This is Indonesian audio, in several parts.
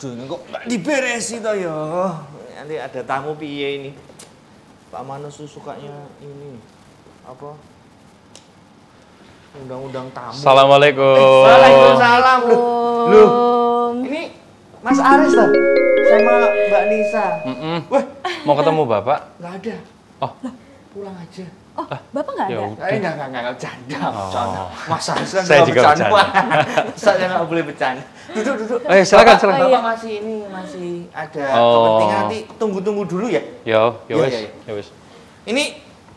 Waduh, ini kok nggak diberesi toh ya. Nanti ada tamu piye ini. Pak Manus tuh sukanya ini apa? Undang-undang tamu. Assalamualaikum. Waalaikumsalam. Loh, ini Mas Aris tuh sama Mbak Nisa. Wah, mau ketemu Bapak? Nggak ada. Oh, Pulang aja. Oh, Bapak nggak ya ada? udah. Enggak, bercanda. Mas Aris kan Saya nggak juga bercanda. Saya nggak boleh bercanda. Duduk. Silakan. Bapak masih ada kepentingan, nanti tunggu dulu ya. Ya wes. Iya. Ya wes. Ini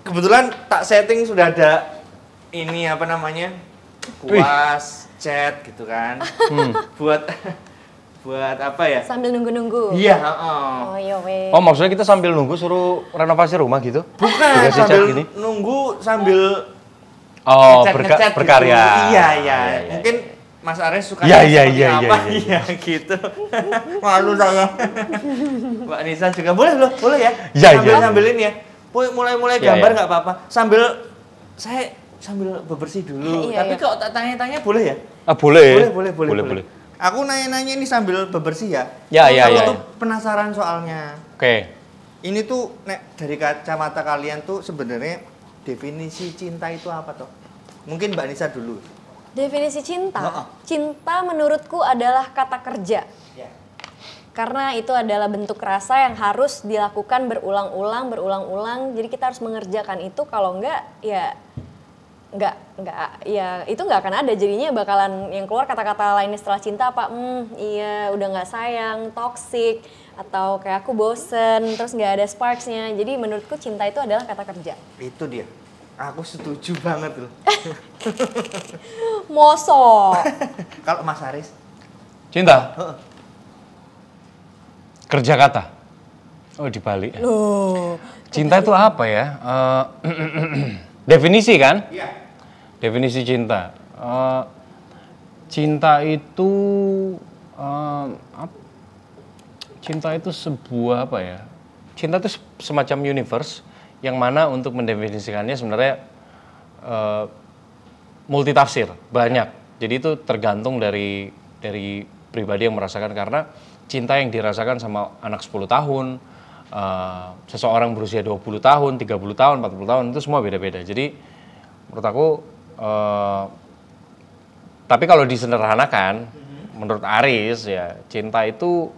kebetulan tak setting sudah ada ini apa namanya? Kuas, chat gitu kan. buat apa ya? Sambil nunggu-nunggu? Iya, Oh iya weh. Oh, maksudnya kita sambil nunggu suruh renovasi rumah gitu? Bukan, Dikasih cat sambil gini? nunggu sambil berkarya. gitu. Iya. Iya. Mungkin Mas Aris suka Iya. Iya, gitu. Malu saya. Mbak Nisa juga boleh ya? Iya. Sambil ini ya. Mulai Iya, gambar iya. nggak apa-apa. Saya sambil bebersih dulu. Iya, Tapi iya. kalau tak tanya-tanya boleh ya? Boleh. Boleh. Aku nanya-nanya ini sambil bebersih ya. Ya. Aku tuh penasaran soalnya. Oke. Ini tuh dari kacamata kalian tuh sebenarnya definisi cinta itu apa toh? Mungkin Mbak Nisa dulu. Definisi cinta? Oh. Cinta menurutku adalah kata kerja. Ya. Karena itu adalah bentuk rasa yang harus dilakukan berulang-ulang. Jadi kita harus mengerjakan itu, kalau enggak ya itu nggak akan ada. Jadinya bakalan yang keluar kata-kata lainnya setelah cinta apa? Iya, udah nggak sayang, toxic, atau kayak aku bosen, terus nggak ada sparksnya. Jadi menurutku cinta itu adalah kata kerja. Itu dia. Aku setuju banget loh. Mosok. Kalau Mas Aris? Cinta? Kerja kata? Oh, dibalik ya. Loh. Cinta itu apa ya? Definisi kan? Iya. Definisi cinta. Cinta itu cinta itu sebuah apa ya? Cinta itu semacam universe yang mana untuk mendefinisikannya sebenarnya multitafsir, banyak. Jadi itu tergantung dari pribadi yang merasakan, karena cinta yang dirasakan sama anak 10 tahun, seseorang berusia 20 tahun, 30 tahun, 40 tahun, itu semua beda-beda. Jadi menurut aku tapi kalau disederhanakan, menurut Aris ya, cinta itu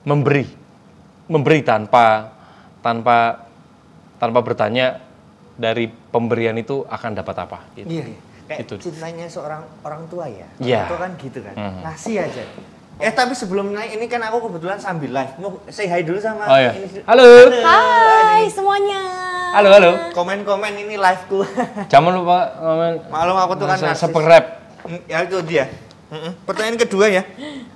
memberi tanpa bertanya dari pemberian itu akan dapat apa gitu. Iya. Kayak Itu. cintanya seorang orang tua ya. Iya. Orang tua kan gitu kan. Ngasih aja. Tapi sebelum naik ini kan aku kebetulan sambil live. Mau say hi dulu sama Oh iya. ini. Halo. Hai semuanya. Halo. Komen-komen ini live-ku. Jangan lupa komen. Maklum aku tuh kan narsis. Subscribe. Ya itu dia. Pertanyaan kedua ya.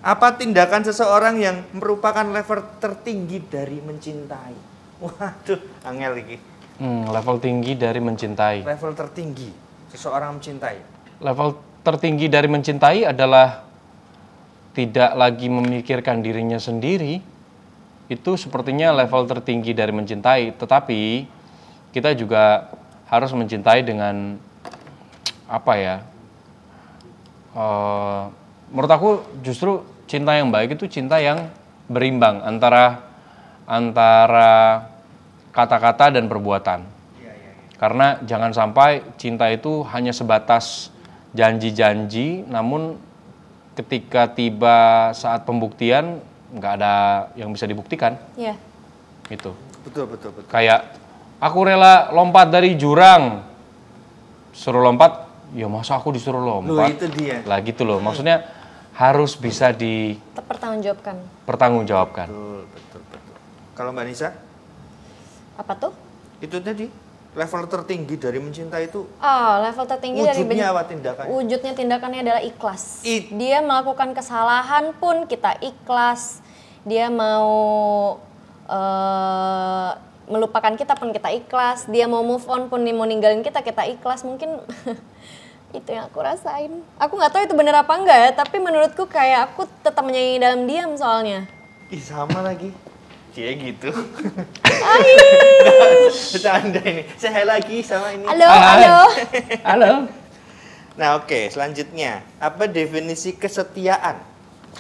Apa tindakan seseorang yang merupakan level tertinggi dari mencintai? Waduh, angel iki. Level tinggi dari mencintai. Level tertinggi seseorang mencintai. Level tertinggi dari mencintai adalah tidak lagi memikirkan dirinya sendiri. Itu sepertinya level tertinggi dari mencintai. Tetapi kita juga harus mencintai dengan apa ya? Menurut aku justru cinta yang baik itu cinta yang berimbang antara kata-kata dan perbuatan. Karena jangan sampai cinta itu hanya sebatas janji-janji, namun ketika tiba saat pembuktian nggak ada yang bisa dibuktikan. Iya. Gitu. Betul. Kayak aku rela lompat dari jurang, suruh lompat, ya masa aku disuruh lompat? Loh, itu dia. Lah gitu loh, maksudnya harus bisa Pertanggungjawabkan. Betul. Kalau Mbak Nisa? Apa tuh? Itu tadi level tertinggi dari mencintai itu Level tertinggi dari wujudnya apa tindakannya? wujudnya tindakannya adalah ikhlas. It- Dia melakukan kesalahan pun kita ikhlas. Dia mau melupakan kita pun kita ikhlas. Dia mau move on pun, dia mau ninggalin kita ikhlas. Mungkin itu yang aku rasain. Aku nggak tahu itu bener apa enggak ya, tapi menurutku kayak aku tetap menyanyi dalam diam soalnya. Ih, sama lagi. Cie gitu. Hai. Bercanda ini. Saya lagi sama ini. Halo. Halo. Nah, oke, selanjutnya. Apa definisi kesetiaan?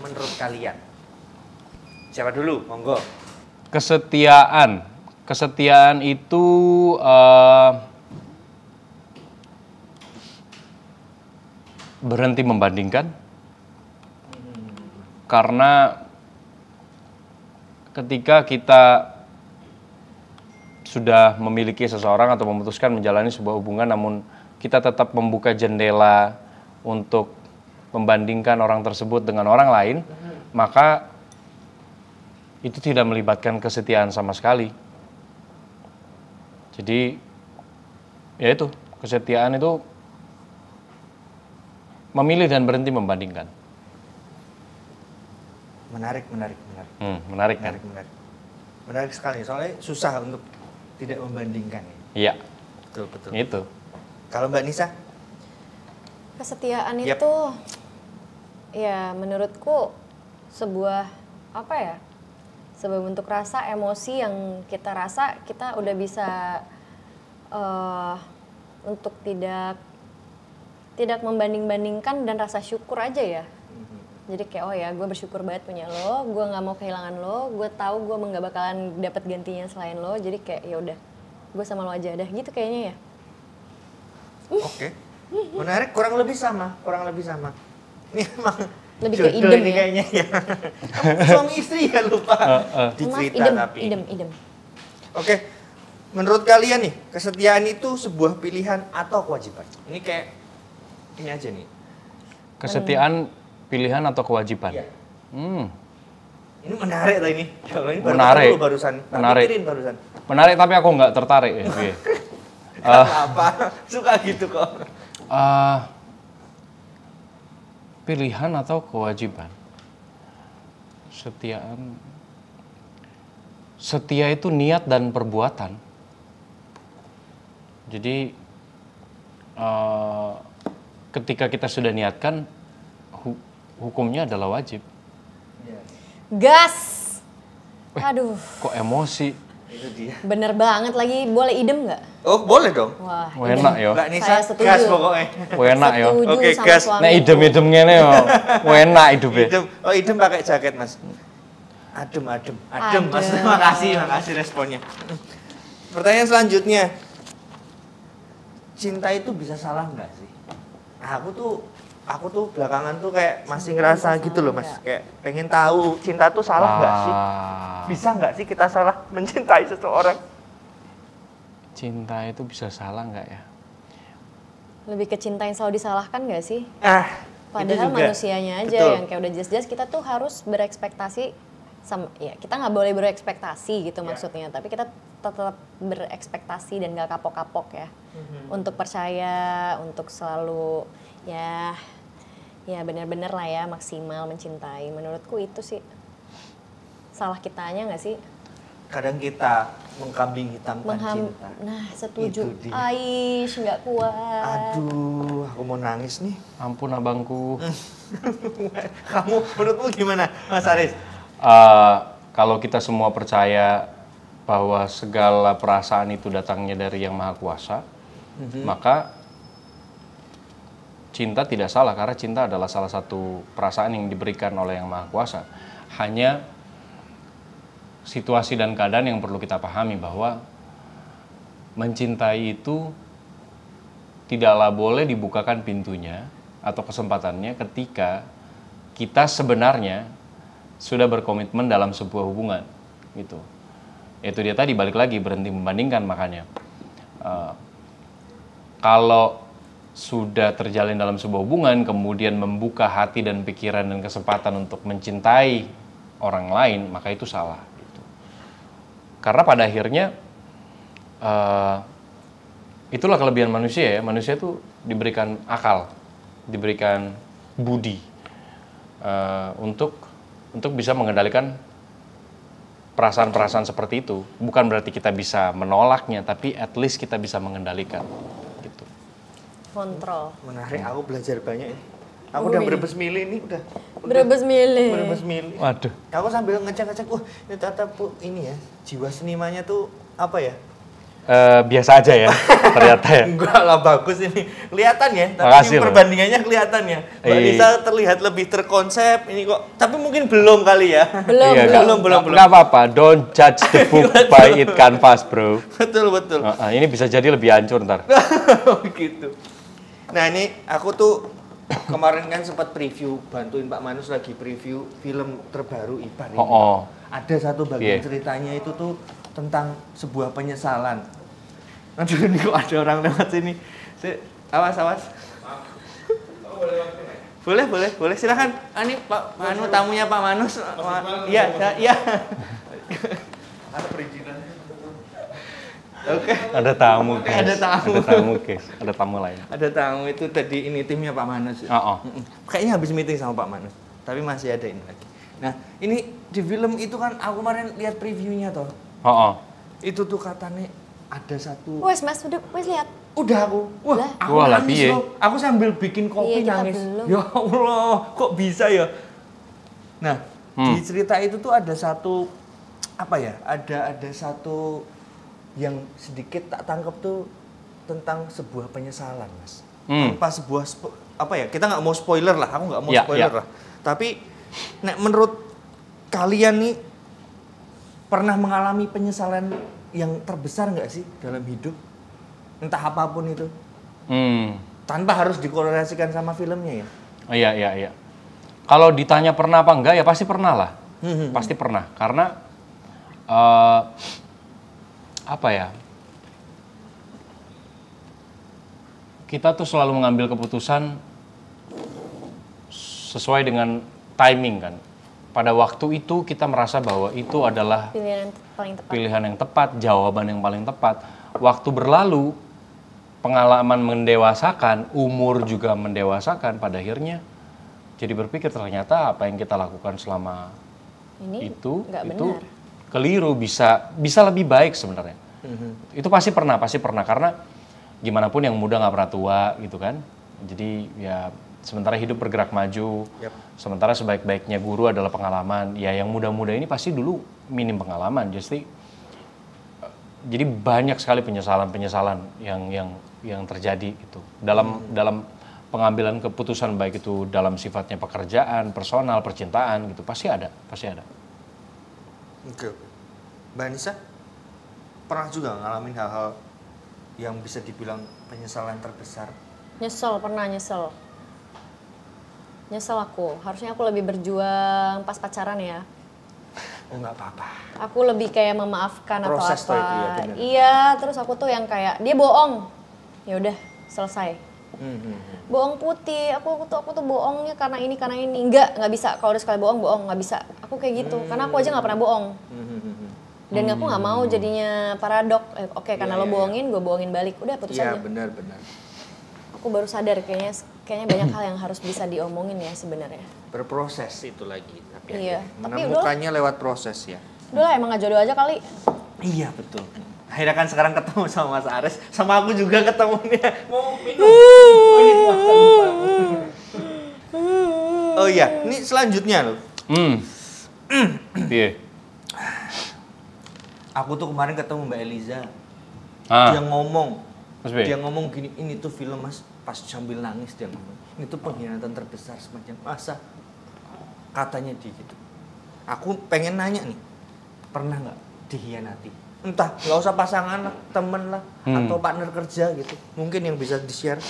menurut kalian? Siapa dulu? Monggo. Kesetiaan. Kesetiaan itu berhenti membandingkan. Karena ketika kita sudah memiliki seseorang atau memutuskan menjalani sebuah hubungan, namun kita tetap membuka jendela untuk membandingkan orang tersebut dengan orang lain, maka itu tidak melibatkan kesetiaan sama sekali. Jadi, ya itu, kesetiaan itu memilih dan berhenti membandingkan. Menarik kan? Menarik sekali, soalnya susah untuk tidak membandingkan. Iya. Betul. Itu. Kalau Mbak Nisa? Kesetiaan itu, ya menurutku sebuah sebuah bentuk rasa, emosi yang kita rasa kita udah bisa untuk tidak membanding-bandingkan dan rasa syukur aja ya. Jadi kayak oh ya gue bersyukur banget punya lo, gue nggak mau kehilangan lo, gue tahu gue nggak bakalan dapat gantinya selain lo, jadi kayak ya udah gue sama lo aja dah gitu kayaknya ya. Oke. Menarik, kurang lebih sama. Ini emang lebih ke idem ini ya. kayaknya ya. Suami istri ya lupa dicerita tapi. Idem. Oke. Menurut kalian nih, kesetiaan itu sebuah pilihan atau kewajiban? Ini kayak ini aja nih. Kesetiaan pilihan atau kewajiban? Iya. Ini menarik lah ini. Kalau ini Menarik. barusan. Menarik. Pikirin barusan. Menarik tapi aku nggak tertarik ya. Apa? Suka gitu kok. Pilihan atau kewajiban? Setia itu niat dan perbuatan. Jadi ketika kita sudah niatkan, hukumnya adalah wajib. Gas. Aduh. Kok emosi? Itu dia. Bener banget lagi, boleh idem nggak? Oh boleh dong. Wah, Enak ya. Mbak Nisa Saya setuju. gas pokoknya. Enak ya. Setuju Oke, sama gas. suami. Nek idem ngene yo. Enak hidupnya. Idem pakai jaket mas. Adem mas. Makasih responnya. Pertanyaan selanjutnya, cinta itu bisa salah nggak sih? Aku tuh belakangan tuh kayak masih ngerasa gitu loh mas, kayak pengen tahu cinta tuh salah nggak sih? Bisa nggak sih kita salah mencintai seseorang? Cinta itu bisa salah nggak ya? Lebih ke cinta yang selalu disalahkan nggak sih? itu Padahal juga. manusianya aja Betul. yang kayak udah jelas-jelas kita tuh harus berekspektasi sama ya kita nggak boleh berekspektasi gitu maksudnya, tapi kita tetap berekspektasi dan nggak kapok-kapok ya untuk percaya, untuk selalu ya benar-benar lah ya maksimal mencintai. Menurutku itu sih salah kitanya nggak sih? Kadang kita mengkambing hitamkan cinta. Nah setuju. Itu dia. Aish nggak kuat. Aduh, aku mau nangis nih. Ampun abangku. Kamu menurutmu gimana Mas Aris? Kalau kita semua percaya bahwa segala perasaan itu datangnya dari Yang Maha Kuasa, maka cinta tidak salah, karena cinta adalah salah satu perasaan yang diberikan oleh Yang Maha Kuasa. Hanya situasi dan keadaan yang perlu kita pahami bahwa mencintai itu tidaklah boleh dibukakan pintunya atau kesempatannya ketika kita sebenarnya sudah berkomitmen dalam sebuah hubungan gitu. Itu dia tadi, balik lagi, berhenti membandingkan. Makanya kalau sudah terjalin dalam sebuah hubungan kemudian membuka hati dan pikiran dan kesempatan untuk mencintai orang lain, maka itu salah gitu. Karena pada akhirnya itulah kelebihan manusia ya. Manusia itu diberikan akal, diberikan budi untuk bisa mengendalikan perasaan-perasaan seperti itu. Bukan berarti kita bisa menolaknya, tapi at least kita bisa mengendalikan gitu. Kontrol. Menarik, aku belajar banyak ini. Aku udah berebes milih ini, udah. Berebes milih. Berebes milih. Waduh. Aku sambil ngecek-ngecek, ini ternyata ini ya, jiwa senimannya tuh apa ya? biasa aja ya ternyata ya. Enggak lah, bagus ini. Kelihatan ya, tapi Makasih loh. perbandingannya kelihatan ya. Mbak Nisa terlihat lebih terkonsep ini kok. Tapi mungkin belum kali ya. Belum. belum. Nggak apa-apa, don't judge the book by its canvas, bro. Betul. Ini bisa jadi lebih hancur ntar. Gitu. Nah, ini aku tuh kemarin kan sempat preview, bantuin Pak Manus lagi preview film terbaru Ibar ini. Ada satu bagian ceritanya itu tuh tentang sebuah penyesalan. Aduh, ini kok ada orang lewat sini. Awas. Boleh, silakan. Ini Pak Manus, tamunya Pak Manus. Iya. Ada perizinan. Oke. Ada tamu, guys. Ada Ada tamu lain. Ada tamu itu tadi ini timnya Pak Manus. Kayaknya habis meeting sama Pak Manus, tapi masih ada ini lagi. Nah, ini di film itu kan aku kemarin lihat previewnya toh. Itu tuh katanya ada satu. Wes Mas, wes lihat. Udah aku. Wah, aku nangis loh. Aku sambil bikin kopi nangis. Belum. Ya Allah, kok bisa ya? Nah, di cerita itu tuh ada satu apa ya? Ada satu yang sedikit tak tangkap tuh tentang sebuah penyesalan, Mas. Tanpa sebuah apa ya? Kita nggak mau spoiler lah. Aku nggak mau spoiler lah. Tapi menurut kalian nih pernah mengalami penyesalan yang terbesar nggak sih dalam hidup? Entah apapun itu. Tanpa harus dikorelasikan sama filmnya ya? Iya. Kalau ditanya pernah apa enggak, ya pasti pernah lah. Pasti pernah. Karena, apa ya, kita tuh selalu mengambil keputusan sesuai dengan timing kan. Pada waktu itu kita merasa bahwa itu adalah pilihan yang tepat, jawaban yang paling tepat. Waktu berlalu, pengalaman mendewasakan, umur juga mendewasakan, pada akhirnya jadi berpikir ternyata apa yang kita lakukan selama itu keliru, bisa lebih baik sebenarnya. Itu pasti pernah karena gimana pun yang muda nggak pernah tua gitu kan. Jadi ya sementara hidup bergerak maju, sementara sebaik-baiknya guru adalah pengalaman. Ya yang muda-muda ini pasti dulu minim pengalaman, jadi banyak sekali penyesalan yang terjadi gitu dalam pengambilan keputusan, baik itu dalam sifatnya pekerjaan, personal, percintaan gitu, pasti ada. Oke. Mbak Nisa pernah juga ngalamin hal-hal yang bisa dibilang penyesalan terbesar? Pernah nyesel aku. Harusnya aku lebih berjuang pas pacaran ya. Oh, nggak apa-apa. Aku lebih kayak memaafkan Proses atau apa. itu ya, bener. Iya, terus aku tuh yang kayak dia bohong. Ya udah, selesai. Bohong putih. Aku tuh bohongnya karena ini. Nggak bisa. Kalau udah sekali bohong, nggak bisa. Aku kayak gitu. Karena aku aja nggak pernah bohong. Dan aku nggak mau jadinya paradok. Oke, karena lo bohongin, gue bohongin balik. Udah putus aja. Iya, benar. Aku baru sadar kayaknya banyak hal yang harus bisa diomongin ya sebenarnya. Berproses itu lagi. Tapi iya. menemukannya lewat proses ya. Udah lah, emang gak jodoh aja kali. Iya, betul. Akhirnya kan sekarang ketemu sama Mas Ares, sama aku juga ketemunya. Mau minum. Oh iya, ini selanjutnya loh. Iya. Aku tuh kemarin ketemu Mbak Eliza. Ah. Dia ngomong. Mas B. Dia ngomong gini, ini tuh film Mas, pas sambil nangis dia ngomong. Ini tuh pengkhianatan terbesar semacam masa. Katanya dia gitu. Aku pengen nanya nih, pernah nggak dikhianati? Entah, nggak usah pasangan lah, temen lah, atau partner kerja gitu. Mungkin yang bisa di-share.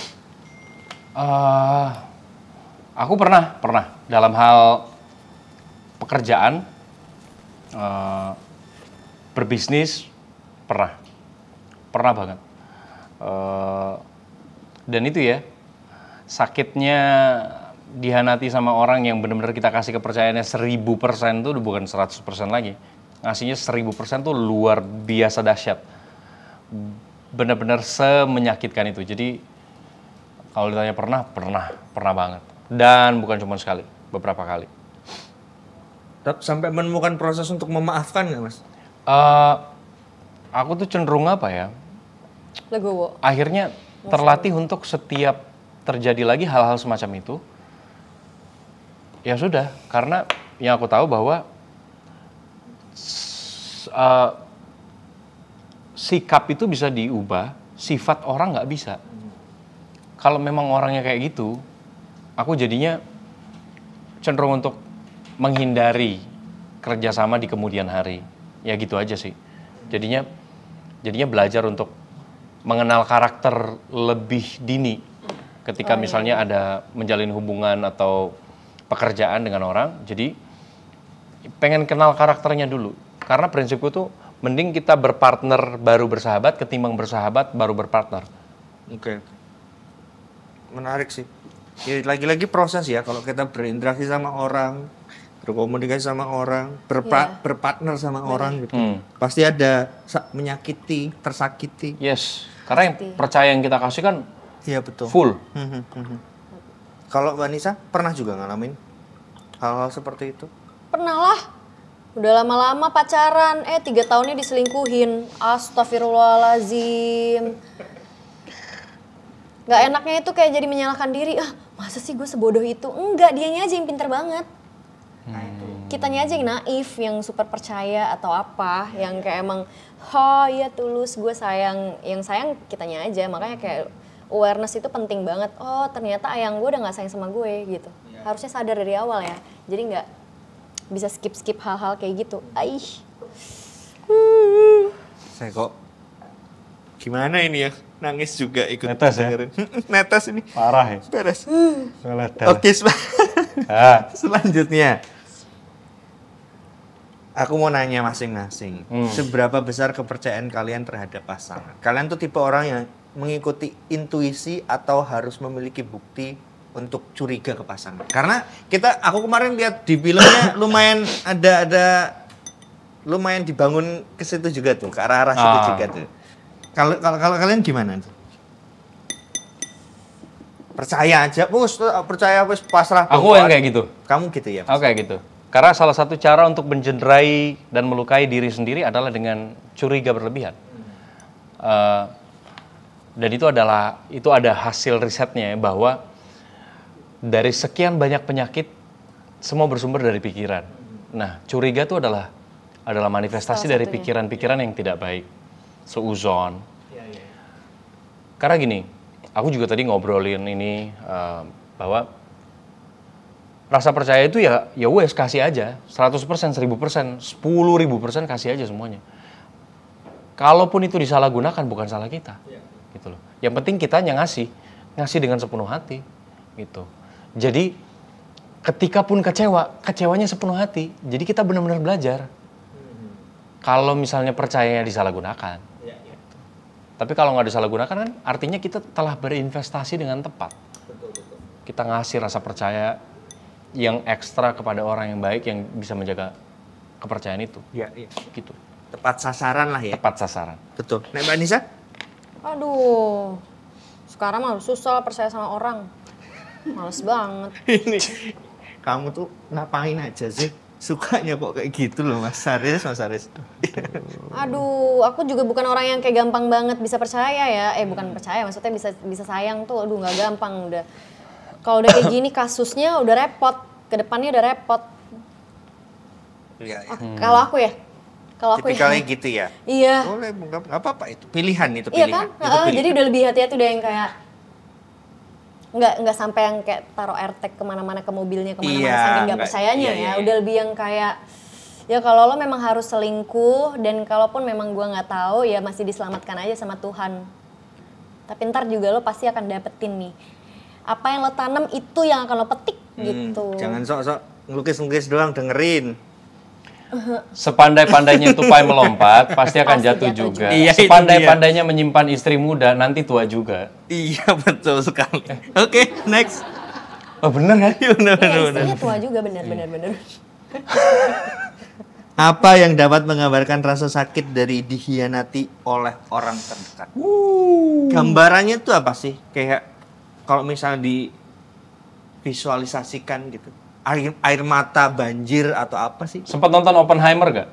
Aku pernah dalam hal pekerjaan, berbisnis, pernah banget. Dan itu ya, sakitnya dihianati sama orang yang benar-benar kita kasih kepercayaannya 1000% tuh bukan 100% lagi. Ngasihnya 1000% tuh luar biasa dahsyat. Benar-benar semenyakitkan itu. Jadi kalau ditanya pernah banget. Dan bukan cuma sekali, beberapa kali. Sampai menemukan proses untuk memaafkan nggak, Mas? Aku tuh cenderung apa ya? Legowo. Akhirnya terlatih untuk setiap terjadi lagi hal-hal semacam itu, ya sudah, karena yang aku tahu bahwa sikap itu bisa diubah, sifat orang nggak bisa. Kalau memang orangnya kayak gitu, aku jadinya cenderung untuk menghindari kerjasama di kemudian hari. Ya gitu aja sih. Jadinya belajar untuk mengenal karakter lebih dini. Ketika misalnya ada menjalin hubungan atau pekerjaan dengan orang, jadi pengen kenal karakternya dulu. Karena prinsipku tuh mending kita berpartner baru bersahabat ketimbang bersahabat baru berpartner. Oke. Menarik sih. Ya, lagi-lagi proses ya kalau kita berinteraksi sama orang, berkomunikasi sama orang, berpartner sama orang gitu. Pasti ada menyakiti, tersakiti. Yes. Karena yang percaya yang kita kasih kan iya betul. Full. Kalau Mbak Nisa pernah juga ngalamin hal-hal seperti itu? Pernah lah. Udah lama-lama pacaran, 3 tahunnya diselingkuhin. Astagfirullahaladzim. Gak enaknya itu kayak jadi menyalahkan diri. Masa sih gue sebodoh itu? Enggak, dianya aja yang pinter banget. Kitanya aja yang naif, yang super percaya atau apa. Yang kayak emang, iya tulus, gue sayang. Yang sayang kitanya aja, makanya kayak awareness itu penting banget. Oh ternyata ayang gue udah gak sayang sama gue gitu. Harusnya sadar dari awal ya. Jadi gak bisa skip-skip hal-hal kayak gitu. Saya kok gimana ini ya? Nangis juga ikut. Netes ya? Netes ini. Parah ya? Beres. Oke. Oke, selanjutnya. Aku mau nanya masing-masing. Seberapa besar kepercayaan kalian terhadap pasangan? Kalian tuh tipe orang yang mengikuti intuisi atau harus memiliki bukti untuk curiga ke pasangan? Karena aku kemarin lihat di filmnya lumayan ada lumayan dibangun ke situ juga tuh, ke arah-arah situ juga tuh. Kalau kalian gimana tuh? Percaya aja, percaya pasrah. Aku yang kayak gitu. Kamu gitu ya? Aku kayak gitu. Karena salah satu cara untuk menjenderai dan melukai diri sendiri adalah dengan curiga berlebihan. Dan itu ada hasil risetnya ya, bahwa dari sekian banyak penyakit semua bersumber dari pikiran. Nah, curiga itu adalah manifestasi dari pikiran-pikiran yang tidak baik. Seuzon. Karena gini, aku juga tadi ngobrolin ini bahwa rasa percaya itu ya wes kasih aja 100%, 1000%, 10.000% kasih aja semuanya. Kalaupun itu disalahgunakan bukan salah kita. Gitu loh. Yang penting kitanya ngasih dengan sepenuh hati gitu. Jadi ketika pun kecewanya sepenuh hati. Jadi kita benar-benar belajar. Kalau misalnya percayanya disalahgunakan. Tapi kalau nggak disalahgunakan kan artinya kita telah berinvestasi dengan tepat. Kita ngasih rasa percaya yang ekstra kepada orang yang baik yang bisa menjaga kepercayaan itu. Iya. Gitu. Tepat sasaran lah ya. Tepat sasaran. Betul. Nek Mbak Nisa? Aduh, sekarang mah susah percaya sama orang. Males banget. Ini, kamu tuh ngapain aja sih? Sukanya kok kayak gitu loh Mas Haris. Aduh, aku juga bukan orang yang kayak gampang banget bisa percaya ya. Bukan percaya, maksudnya bisa sayang tuh. Aduh, nggak gampang udah. Kalau udah kayak gini kasusnya udah repot. Kedepannya udah repot. Kalau aku ya. Tipikalnya gitu ya? Iya. Boleh, nggak apa-apa itu. Pilihan itu, Iya pilihan. kan? Jadi udah lebih hati-hati udah yang kayak nggak sampai yang kayak taruh AirTag kemana-mana ke mobilnya kemana-mana saking nggak percayanya ya. Udah lebih yang kayak ya kalau lo memang harus selingkuh dan kalaupun memang gua nggak tahu ya masih diselamatkan aja sama Tuhan. Tapi ntar juga lo pasti akan dapetin nih. Apa yang lo tanam itu yang akan lo petik gitu. Jangan sok-sok ngelukis-ngelukis doang, dengerin. Sepandai-pandainya tupai melompat, pasti akan jatuh juga. Iya, sepandai-pandainya menyimpan istri muda, nanti tua juga. Iya, betul sekali. Oke, next. Oh bener kan? Iya, istrinya tua juga, bener. Apa yang dapat menggambarkan rasa sakit dari dikhianati oleh orang terdekat? Gambarannya itu apa sih? Kayak kalau misalnya divisualisasikan gitu. Air mata, banjir, atau apa sih? Sempat nonton Oppenheimer gak?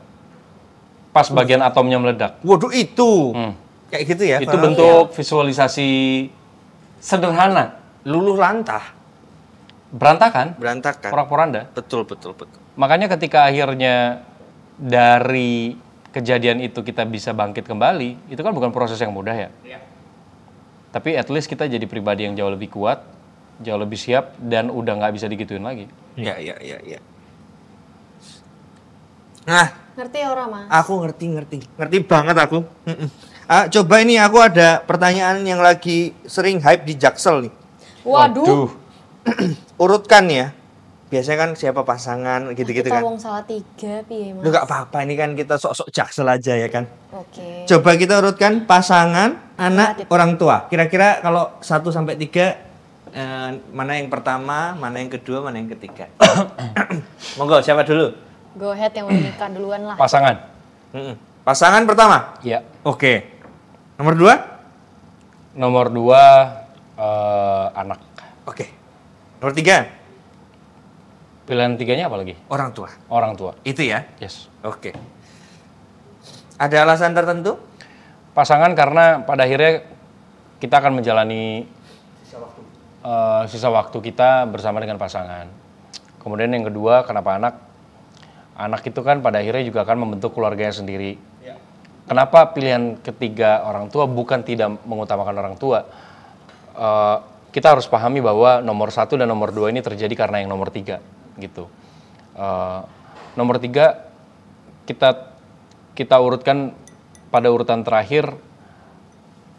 Pas bagian atomnya meledak. Waduh itu! Kayak gitu ya? Itu bentuk visualisasi sederhana. Luluh lantah. Berantakan. Berantakan. Porak-poranda. Betul. Makanya ketika akhirnya dari kejadian itu kita bisa bangkit kembali, itu kan bukan proses yang mudah ya. Tapi at least kita jadi pribadi yang jauh lebih kuat, jauh lebih siap, dan udah nggak bisa digituin lagi. Iya. Nah, Ngerti ya orang Mas? aku ngerti banget aku. Coba ini aku ada pertanyaan yang lagi sering hype di Jaksel nih. Waduh. Urutkan ya. Biasanya kan siapa pasangan gitu-gitu Kita kan. wong salah 3 piye Mas? Lu gak apa-apa, ini kan kita sok-sok Jaksel aja ya kan. Oke. Coba kita urutkan pasangan, anak, orang tua. Kira-kira kalau 1 sampai 3 mana yang pertama, mana yang kedua, mana yang ketiga. Monggo, siapa dulu? Go ahead yang udah nikah duluan lah. Pasangan. Pasangan pertama? Iya. Oke. Nomor 2? Nomor 2 anak. Oke. Nomor 3? Pilihan 3-nya apa lagi? Orang tua. Orang tua. Itu ya? Yes. Oke. Ada alasan tertentu? Pasangan karena pada akhirnya kita akan menjalani sisa waktu kita bersama dengan pasangan. Kemudian yang kedua, kenapa anak? Anak itu kan pada akhirnya juga akan membentuk keluarganya sendiri. Kenapa pilihan ketiga orang tua bukan tidak mengutamakan orang tua? Kita harus pahami bahwa nomor 1 dan nomor 2 ini terjadi karena yang nomor 3 gitu. Nomor 3 kita urutkan pada urutan terakhir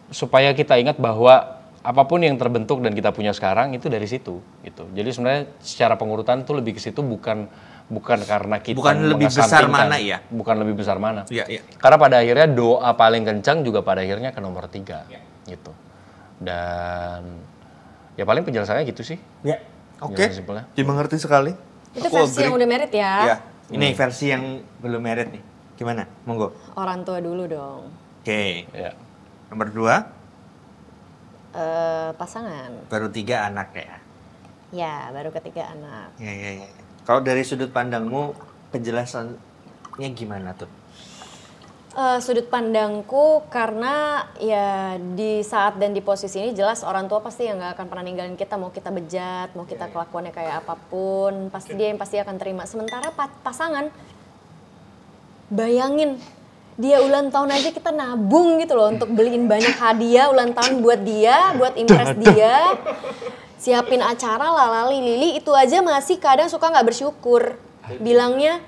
supaya kita ingat bahwa apapun yang terbentuk dan kita punya sekarang itu dari situ gitu. Jadi sebenarnya secara pengurutan tuh lebih ke situ bukan karena kita Bukan lebih besar mana ya? Bukan lebih besar mana. Iya. Karena pada akhirnya doa paling kencang juga pada akhirnya ke nomor 3 gitu. Dan ya paling penjelasannya gitu sih. Ya. Oke. Simpelnya. Dimengerti sekali. Itu Aku versi agree. yang udah merit ya. Ya. Ini versi yang belum merit nih. Gimana? Monggo. Orang tua dulu dong. Oke. Ya. Nomor 2, Pasangan. baru 3 anak ya. Ya, baru ketiga anak. Ya. Kalau dari sudut pandangmu penjelasannya gimana tuh? Sudut pandangku karena ya di saat dan di posisi ini jelas orang tua pasti yang gak akan pernah ninggalin kita, mau kita bejat, mau kita kelakuannya kayak apapun, pasti dia yang pasti akan terima. Sementara pasangan, bayangin dia ulang tahun aja kita nabung gitu loh untuk beliin banyak hadiah ulang tahun buat dia, buat impress dia, siapin acara lalali lili, itu aja masih kadang suka nggak bersyukur, bilangnya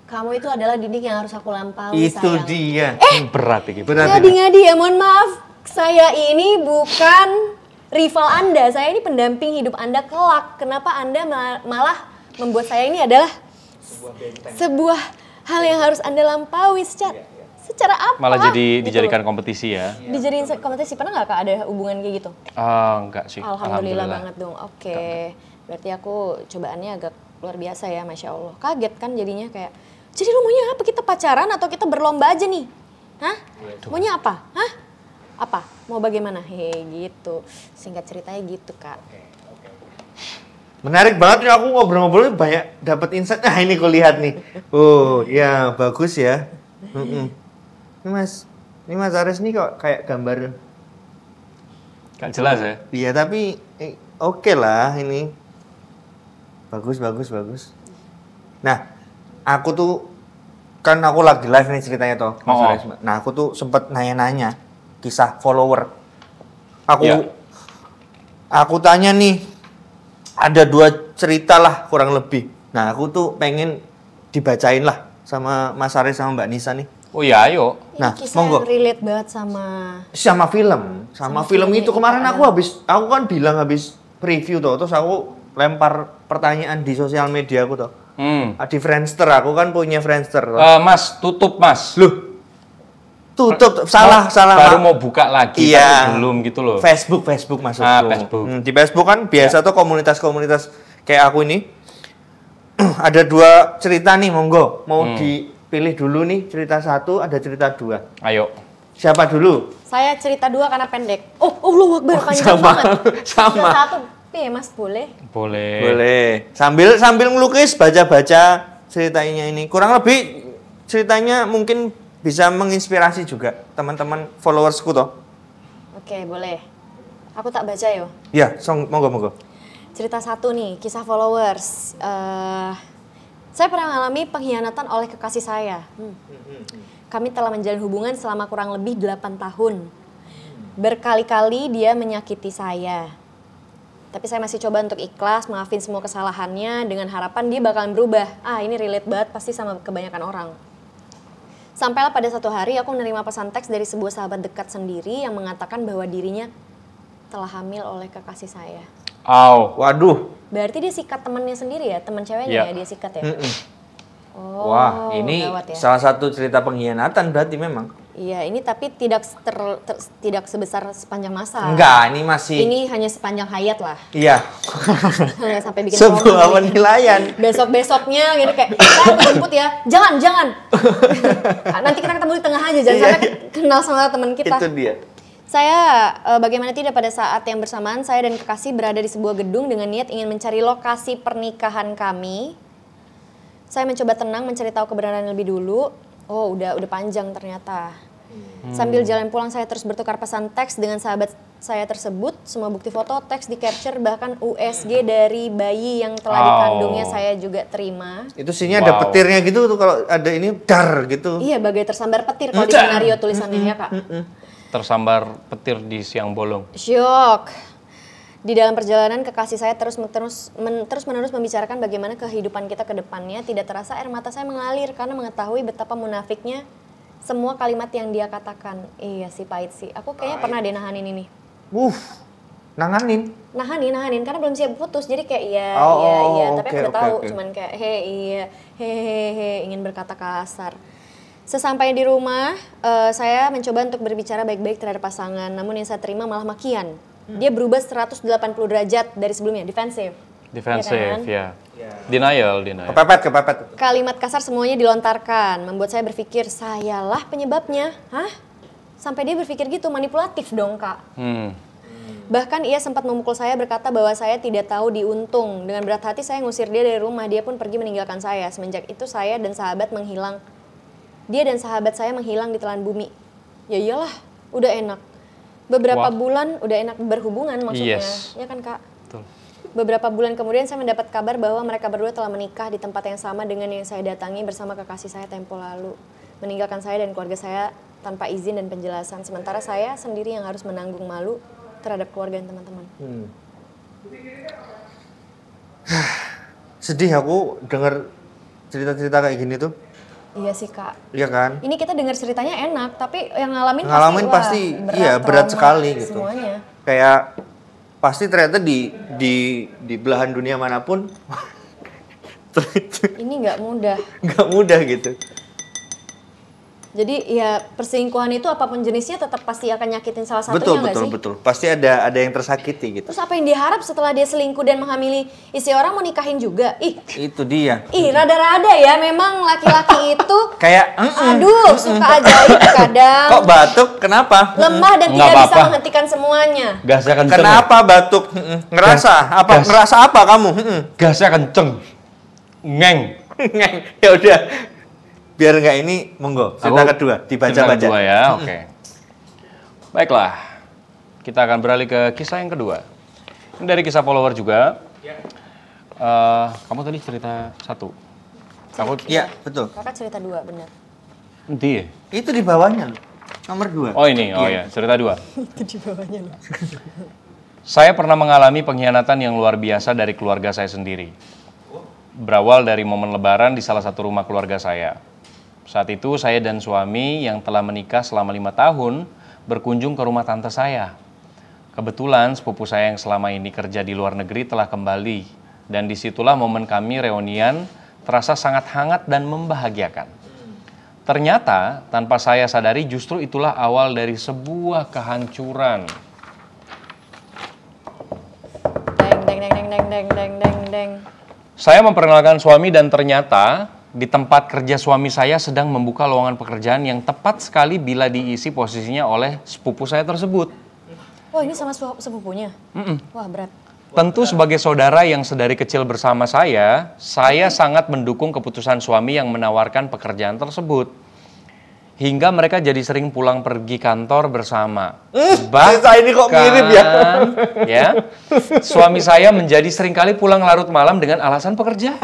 kamu itu adalah dinding yang harus aku lampaui, Itu sayang. dia. Berat ini. Berat. Ngadi-ngadi ya, mohon maaf. Saya ini bukan rival Anda, saya ini pendamping hidup Anda kelak. Kenapa Anda malah membuat saya ini adalah sebuah hal yang harus Anda lampaui secara apa? Malah jadi Gitu dijadikan loh. kompetisi ya. Dijadiin kompetisi, pernah nggak Kak ada hubungan kayak gitu? Enggak sih. Alhamdulillah banget dong, oke. Berarti aku cobaannya agak luar biasa ya, Masya Allah. Kaget kan jadinya kayak, jadi lu maunya apa? Kita pacaran atau kita berlomba aja nih? Hah? Maunya apa? Hah? Apa? Mau bagaimana? Gitu. Singkat ceritanya gitu, Kak. Menarik banget nih, aku ngobrol-ngobrol banyak dapat insight. Nah, ini aku lihat nih. Oh, ya bagus ya. Ini Mas Ares nih kok kayak gambar. Gak jelas ya. Iya, tapi oke lah ini. Bagus. Nah, aku tuh kan aku lagi live nih ceritanya toh, Mas Ares. Nah, aku tuh sempet nanya-nanya kisah follower. Aku tanya nih, ada 2 cerita lah kurang lebih. Nah, aku tuh pengen dibacain lah sama Mas Ares sama Mbak Nisa nih. Oh iya, ayo. Nah, Ini kisah monggo. yang relate banget sama Sama film itu kemarin aku kan bilang habis preview tuh, terus aku lempar pertanyaan di sosial media aku tuh. Di Friendster, aku kan punya Friendster. Mas, tutup Mas. Loh, tutup, salah. Baru mau buka lagi, Iya. tapi belum gitu loh. Facebook maksudku. Facebook. Di Facebook kan biasa tuh komunitas-komunitas kayak aku ini. Ada 2 cerita nih, monggo. Mau dipilih dulu nih, cerita 1, ada cerita 2. Ayo. Siapa dulu? saya cerita 2 karena pendek. Allah Akbar, panjang sama. banget. Sama. Cerita 1, Mas, boleh? Boleh. Sambil ngelukis, baca-baca ceritanya ini. Kurang lebih ceritanya mungkin bisa menginspirasi juga teman-teman followersku toh. Oke, boleh. Aku tak baca yo. Ya, monggo. Cerita 1 nih, kisah followers. Saya pernah mengalami pengkhianatan oleh kekasih saya. Kami telah menjalin hubungan selama kurang lebih 8 tahun. Berkali-kali dia menyakiti saya. Tapi saya masih coba untuk ikhlas, maafin semua kesalahannya dengan harapan dia bakalan berubah. Ini relate banget pasti sama kebanyakan orang. Sampailah pada satu hari aku menerima pesan teks dari sebuah sahabat dekat sendiri yang mengatakan bahwa dirinya telah hamil oleh kekasih saya. Waduh. Berarti dia sikat temannya sendiri ya? Teman ceweknya ya dia sikat ya? Wah, ini ya. salah satu cerita pengkhianatan berarti memang. Iya, ini tapi tidak sebesar sepanjang masa. Enggak, ini masih. Ini hanya sepanjang hayat lah. Iya. Nggak sampai bikin sebuah penilaian. Besok-besoknya gitu kayak, saya jemput ya, jangan. Nanti kita ketemu di tengah aja, jangan sampai kenal sama teman kita. Itu dia. Saya bagaimana tidak pada saat yang bersamaan saya dan kekasih berada di sebuah gedung dengan niat ingin mencari lokasi pernikahan kami. Saya mencoba tenang mencari tahu kebenaran lebih dulu. Oh, udah panjang ternyata. Sambil jalan pulang saya terus bertukar pesan teks dengan sahabat saya tersebut. Semua bukti foto, teks di capture, bahkan USG dari bayi yang telah dikandungnya saya juga terima. Itu sini ada petirnya gitu tuh kalau ada ini dar gitu. Iya, bagai tersambar petir kalau di skenario tulisannya ya Kak. Tersambar petir di siang bolong. Syok. Di dalam perjalanan kekasih saya terus menerus membicarakan bagaimana kehidupan kita ke depannya. Tidak terasa air mata saya mengalir karena mengetahui betapa munafiknya semua kalimat yang dia katakan. Iya sih, pahit sih. Aku kayaknya pernah deh nahanin ini. Nahanin karena belum siap putus. Jadi kayak iya. Tapi aku udah tahu. Cuman kayak hehehe ingin berkata kasar. Sesampai di rumah, saya mencoba untuk berbicara baik-baik terhadap pasangan. Namun yang saya terima malah makian. Dia berubah 180 derajat dari sebelumnya, defensif. Ya. Denial. Kepepet. Kalimat kasar semuanya dilontarkan, membuat saya berpikir, sayalah penyebabnya. Hah? Sampai dia berpikir gitu, manipulatif dong Kak. Bahkan ia sempat memukul saya berkata bahwa saya tidak tahu diuntung. Dengan berat hati saya ngusir dia dari rumah, dia pun pergi meninggalkan saya. Semenjak itu saya dan sahabat menghilang. Dia dan sahabat saya menghilang di telan bumi. Ya iyalah, udah enak. Beberapa bulan udah enak berhubungan maksudnya. Ya kan Kak? Betul. Beberapa bulan kemudian saya mendapat kabar bahwa mereka berdua telah menikah di tempat yang sama dengan yang saya datangi bersama kekasih saya tempo lalu. Meninggalkan saya dan keluarga saya tanpa izin dan penjelasan. Sementara saya sendiri yang harus menanggung malu terhadap keluarga dan teman-teman. Sedih aku dengar cerita-cerita kayak gini tuh. Iya sih Kak. Iya kan? Ini kita dengar ceritanya enak, tapi yang ngalamin pasti berat sekali gitu. Semuanya. Kayak pasti ternyata di belahan dunia manapun ini nggak mudah. Nggak mudah gitu. Jadi ya perselingkuhan itu apapun jenisnya tetap pasti akan nyakitin salah satunya nggak sih? Betul. Pasti ada yang tersakiti gitu. Terus apa yang diharap setelah dia selingkuh dan menghamili istri orang mau nikahin juga? Itu dia. Rada-rada ya memang laki-laki itu kayak aduh suka ajaib kadang. Kok batuk? Kenapa? Lemah dan tidak bisa menghentikan semuanya. Gasnya kenceng. Kenapa batuk? Ngerasa apa kamu? Gasnya kenceng. Ngeng. Ya udah. Biar nggak ini, monggo. Cerita kedua, dibaca-baca. Kedua ya, oke. Baiklah, kita akan beralih ke kisah yang kedua. Ini dari kisah follower juga. Kamu tadi cerita satu. Iya, betul. Kakak cerita 2, benar. Nanti ya? Itu di bawahnya, nomor 2. Oh ini, cerita 2. Itu di bawahnya loh. Saya pernah mengalami pengkhianatan yang luar biasa dari keluarga saya sendiri. Berawal dari momen lebaran di salah satu rumah keluarga saya. Saat itu saya dan suami yang telah menikah selama 5 tahun berkunjung ke rumah tante saya. Kebetulan sepupu saya yang selama ini kerja di luar negeri telah kembali. Dan disitulah momen kami reunian terasa sangat hangat dan membahagiakan. Ternyata tanpa saya sadari justru itulah awal dari sebuah kehancuran. Deng. Saya memperkenalkan suami dan ternyata di tempat kerja suami saya sedang membuka lowongan pekerjaan yang tepat sekali bila diisi posisinya oleh sepupu saya tersebut. Oh ini sama sepupunya? Wah berat. Tentu sebagai saudara yang sedari kecil bersama saya sangat mendukung keputusan suami yang menawarkan pekerjaan tersebut. Hingga mereka jadi sering pulang pergi kantor bersama. Cerita ini kok mirip ya? Ya, suami saya menjadi seringkali pulang larut malam dengan alasan pekerjaan.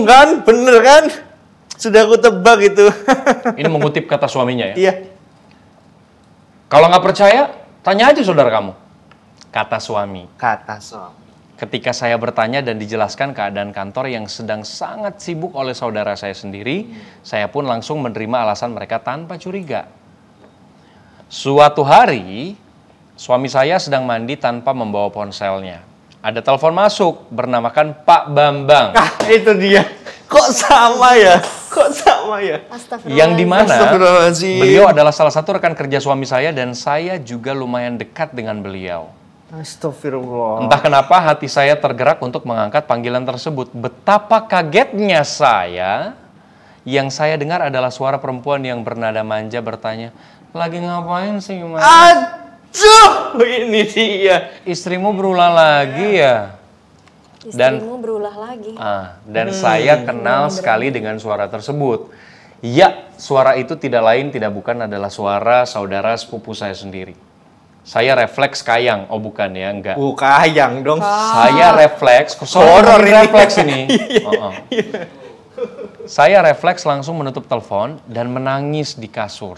Kan, bener kan? Sudah aku tebak itu. Ini mengutip kata suaminya ya. Iya. Kalau nggak percaya, tanya aja saudara kamu. Kata suami. Kata suami. Ketika saya bertanya dan dijelaskan keadaan kantor yang sedang sangat sibuk oleh saudara saya sendiri, saya pun langsung menerima alasan mereka tanpa curiga. Suatu hari, suami saya sedang mandi tanpa membawa ponselnya. Ada telepon masuk bernamakan Pak Bambang. Itu dia. Kok sama ya? Kok sama ya? Yang dimana Astagfirullahaladzim. beliau adalah salah satu rekan kerja suami saya dan saya juga lumayan dekat dengan beliau. Astagfirullah. Entah kenapa hati saya tergerak untuk mengangkat panggilan tersebut. Betapa kagetnya saya, yang saya dengar adalah suara perempuan yang bernada manja bertanya, "Lagi ngapain sih, Mas?" Aduh, ini dia. Istrimu berulah lagi ya? Istrimu berulah lagi. Dan saya kenal sekali dengan suara tersebut. Ya, suara itu tidak lain tidak bukan adalah suara saudara sepupu saya sendiri. Saya refleks Kayang, oh bukan ya, enggak. Kayang dong. Saya refleks, horor refleks ini. Saya refleks langsung menutup telepon dan menangis di kasur.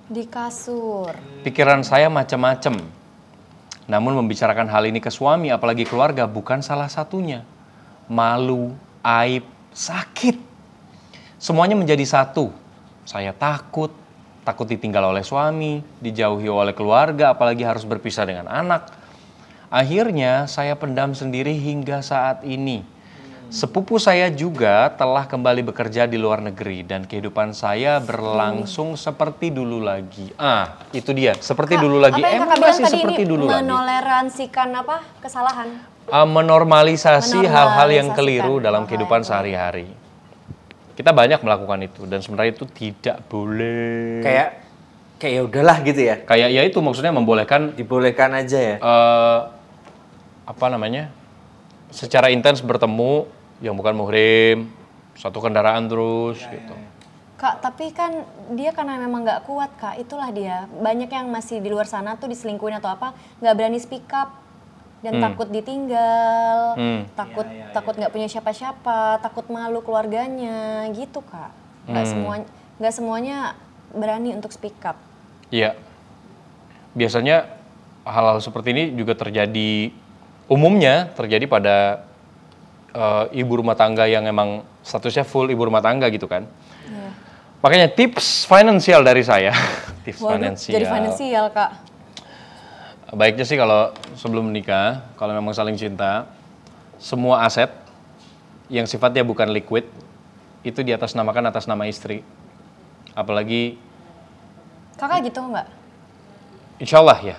Di kasur. Pikiran saya macam-macam. Namun membicarakan hal ini ke suami, apalagi keluarga, bukan salah satunya. Malu, aib, sakit. Semuanya menjadi satu. Saya takut ditinggal oleh suami, dijauhi oleh keluarga, apalagi harus berpisah dengan anak. Akhirnya saya pendam sendiri hingga saat ini. Sepupu saya juga telah kembali bekerja di luar negeri dan kehidupan saya berlangsung seperti dulu lagi. Itu dia, seperti dulu lagi. Apa yang Emang kakak bilang masih tadi seperti ini dulu lagi. menoleransikan apa kesalahan? Menormalisasi hal-hal yang keliru Menormalisasikan dalam hal-hal kehidupan yang sehari-hari. Kita banyak melakukan itu dan sebenarnya itu tidak boleh. Kayak ya udahlah gitu ya. Kayak ya itu maksudnya membolehkan Dibolehkan aja ya. apa namanya? Secara intens bertemu yang bukan muhrim, satu kendaraan terus gitu. Kak, tapi kan dia karena memang nggak kuat, Kak. Itulah dia. Banyak yang masih di luar sana tuh diselingkuhin atau apa, nggak berani speak up. Dan takut ditinggal, takut nggak punya siapa-siapa, takut malu keluarganya, gitu Kak. Nggak semuanya berani untuk speak up. Iya, biasanya hal-hal seperti ini juga umumnya terjadi pada ibu rumah tangga yang emang statusnya full ibu rumah tangga gitu kan. Yeah. Makanya tips finansial dari saya, tips finansial. Jadi finansial Kak. Baiknya sih kalau sebelum menikah, kalau memang saling cinta, semua aset yang sifatnya bukan liquid, itu diatasnamakan atas nama istri. Apalagi... Kakak gitu nggak? Insya Allah ya.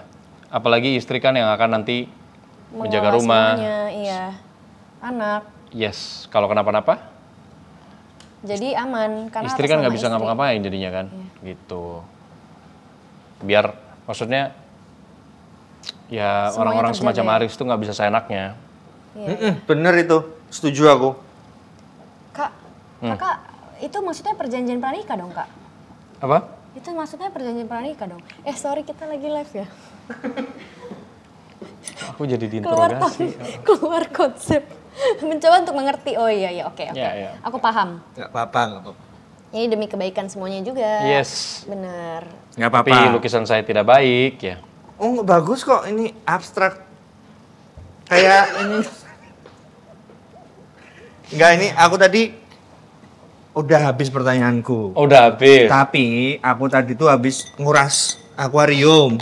Apalagi istri kan yang akan nanti menjaga rumah. Semuanya, iya. Anak. Yes, kalau kenapa-napa? Jadi aman. Karena istri kan nggak bisa ngapa-ngapain jadinya kan. Iya. Gitu. Biar maksudnya... Ya orang-orang semacam Aris itu nggak bisa seenaknya. Bener itu, setuju aku. Kak, Kakak itu maksudnya perjanjian pranikah dong Kak? Apa? Itu maksudnya perjanjian pranikah dong? Sorry kita lagi live ya. Aku jadi diinterogasi. Keluar konsep. Mencoba untuk mengerti. Oh iya oke. Ya. Aku paham. Nggak apa-apa. Ini demi kebaikan semuanya juga. Yes. Bener. Nggak apa-apa. Tapi lukisan saya tidak baik ya. Oh bagus kok, ini abstrak. Kayak ini. Enggak, ini aku tadi udah habis pertanyaanku. Udah habis. Tapi aku tadi tuh habis nguras akuarium.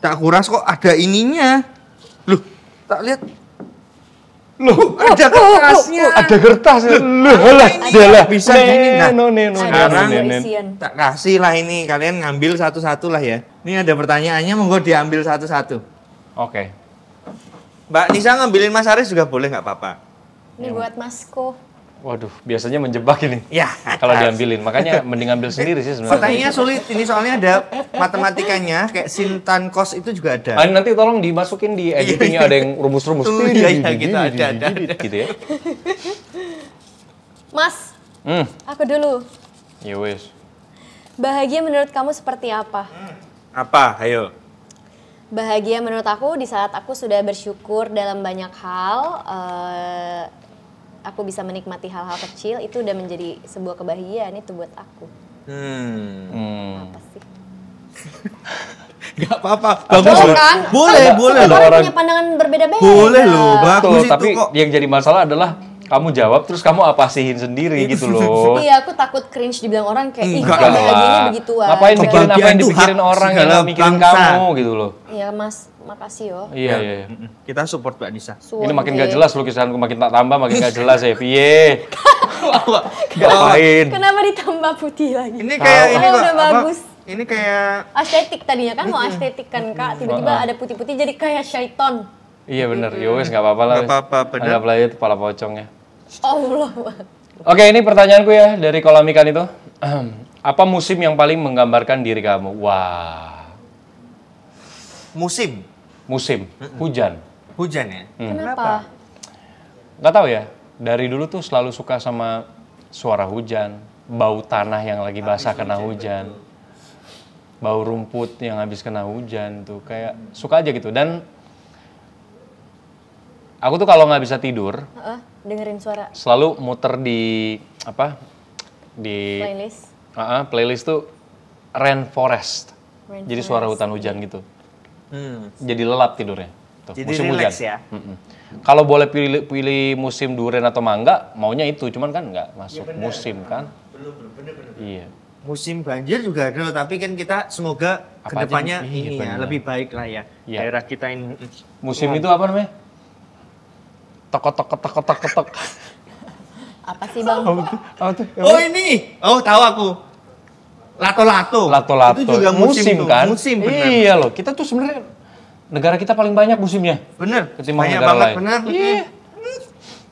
Tak kuras kok ada ininya. Loh, tak lihat. Loh, ada kertasnya. Ada kertasnya. Loh, halah. Bisa gini. Nah, Sekarang tak kasih lah ini. Kalian ngambil satu-satu lah ya. Ini ada pertanyaannya, monggo diambil satu-satu. Oke. Mbak Nisa ngambilin Mas Aris juga boleh, nggak apa-apa. Ini buat Masko. Waduh, biasanya menjebak ini. Ya. Kalau diambilin, makanya mending ambil sendiri sih sebenarnya. Pertanyaannya sulit. Ini soalnya ada matematikanya, kayak sin, tan, cos itu juga ada. Nanti tolong dimasukin di editingnya, ada yang rumus-rumus. Iya, gitu ada. Gitu ya. Mas, aku dulu. Ya wes. Bahagia menurut kamu seperti apa? Apa? Ayo. Bahagia menurut aku di saat aku sudah bersyukur dalam banyak hal, aku bisa menikmati hal-hal kecil, itu udah menjadi sebuah kebahagiaan itu buat aku. Apa sih? Gak apa-apa. Bagus kan? Boleh Setiap loh. orang punya pandangan berbeda-beda. Boleh loh, bagus Betul, itu tapi kok. yang jadi masalah adalah kamu jawab terus kamu apasihin sendiri gitu loh. Iya, aku takut cringe dibilang orang kayak ih Enggak kok lah. bahagianya begituan. Ngapain mikirin apa yang Kebahagiaan itu dipikirin hak orang yang segala nggak mikirin bangsa. kamu gitu loh. Iya Mas, makasih yo. Iya, iya. Kita support Mbak Nisa. Ini makin gak jelas lukisanku, makin tak tambah makin gak jelas ya. Piye? Ngapain? Kenapa ditambah putih lagi? Ini kayak ini kok. Udah apa? bagus. Ini kayak Estetik tadinya kan mau estetik kan Kak, tiba-tiba ada putih-putih jadi kayak syaiton. Iya bener, yowes gak apa-apa lah. Nggak apa-apa, bener. Anggaplah itu kepala pocongnya. Allah. Oke, ini pertanyaanku ya dari kolam ikan itu. Apa musim yang paling menggambarkan diri kamu? Wah, musim musim, hujan. hujan ya. Kenapa? Gak tahu ya, dari dulu tuh selalu suka sama suara hujan, bau tanah yang lagi basah kena hujan, bau rumput yang habis kena hujan tuh kayak suka aja gitu. Dan aku tuh kalau nggak bisa tidur Dengerin suara selalu muter di apa di playlist. playlist tuh rainforest. Jadi Rainforest. suara hutan hujan gitu. Jadi lelap tidurnya. Tuh, Jadi musim relax hujan. ya. Kalau boleh pilih musim durian atau mangga, maunya itu. Cuman kan nggak masuk musim kan? Belum, bener. Iya. Musim banjir juga ada loh, tapi kan kita semoga Apa kedepannya aja? Iya, ini ya bener. lebih baik lah ya. Iya. Daerah kita ini. Musim itu apa namanya? Tok. Apa sih Bang? Apa tuh? Oh ini, oh tahu aku. Lato-lato. Lato-lato. Itu juga musim tuh. kan? Musim bener. Iya loh, kita tuh sebenarnya negara kita paling banyak musimnya. Bener. Ketimbang Banyak negara banget lain. bener. Iya.